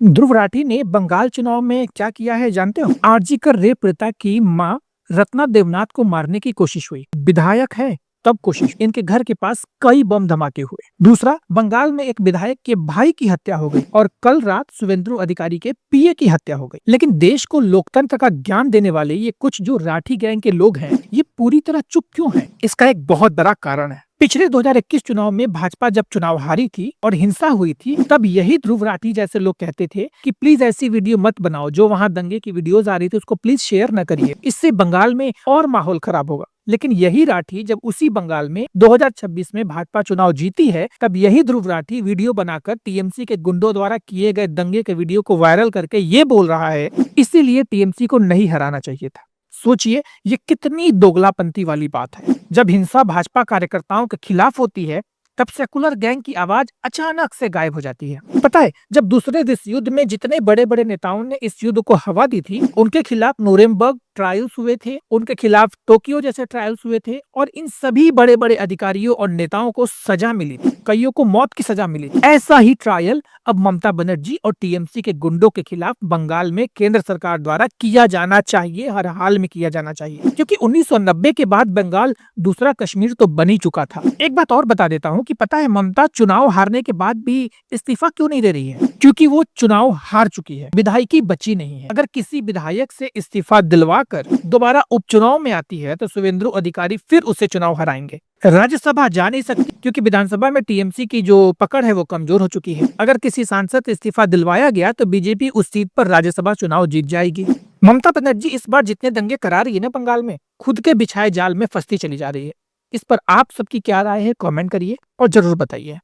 ध्रुव राठी ने बंगाल चुनाव में क्या किया है जानते हो? आरजीकर रेप पीड़िता की मां रत्ना देवनाथ को मारने की कोशिश हुई। विधायक है तब कोशिश, इनके घर के पास कई बम धमाके हुए। दूसरा, बंगाल में एक विधायक के भाई की हत्या हो गई और कल रात शुभेंदु अधिकारी के पीए की हत्या हो गई। लेकिन देश को लोकतंत्र का ज्ञान देने वाले ये कुछ जो राठी गैंग के लोग हैं, ये पूरी तरह चुप क्यों हैं? इसका एक बहुत बड़ा कारण है। पिछले 2021 चुनाव में भाजपा जब चुनाव हारी थी और हिंसा हुई थी, तब यही ध्रुव राठी जैसे लोग कहते थे कि प्लीज ऐसी वीडियो मत बनाओ, जो वहां दंगे की वीडियोस आ रही थी उसको प्लीज शेयर न करिए, इससे बंगाल में और माहौल खराब होगा। लेकिन यही राठी जब उसी बंगाल में 2026 में भाजपा चुनाव जीती है, तब यही ध्रुव राठी वीडियो बनाकर टीएमसी के गुंडों द्वारा किए गए दंगे के वीडियो को वायरल करके ये बोल रहा है इसीलिए टीएमसी को नहीं हराना चाहिए था। सोचिए ये कितनी दोगलापंती वाली बात है। जब हिंसा भाजपा कार्यकर्ताओं के खिलाफ होती है, तब सेकुलर गैंग की आवाज अचानक से गायब हो जाती है। पता है, जब दूसरे विश्व युद्ध में जितने बड़े बड़े नेताओं ने इस युद्ध को हवा दी थी, उनके खिलाफ नूरेमबर्ग ट्रायल्स हुए थे, उनके खिलाफ टोक्यो जैसे ट्रायल्स हुए थे और इन सभी बड़े बड़े अधिकारियों और नेताओं को सजा मिली थी, कईयों को मौत की सजा मिली थी। ऐसा ही ट्रायल अब ममता बनर्जी और टीएमसी के गुंडों के खिलाफ बंगाल में केंद्र सरकार द्वारा किया जाना चाहिए, हर हाल में किया जाना चाहिए, क्योंकि 1990 के बाद बंगाल दूसरा कश्मीर तो बन ही चुका था। एक बात और बता देता हूँ कि पता है ममता चुनाव हारने के बाद भी इस्तीफा क्यों नहीं दे रही है? क्योंकि वो चुनाव हार चुकी है, विधायकी बची नहीं है। अगर किसी विधायक से इस्तीफा दिलवा कर दोबारा उपचुनाव में आती है तो शुभेंदु अधिकारी फिर उसे चुनाव हराएंगे। राज्यसभा जा नहीं सकती क्योंकि विधानसभा में टीएमसी की जो पकड़ है वो कमजोर हो चुकी है। अगर किसी सांसद इस्तीफा दिलवाया गया तो बीजेपी उस सीट पर राज्यसभा चुनाव जीत जाएगी। ममता बनर्जी इस बार जितने दंगे करा रही है ना बंगाल में, खुद के बिछाए जाल में फंसती चली जा रही है। इस पर आप सबकी क्या राय है, कमेंट करिए और जरूर बताइए।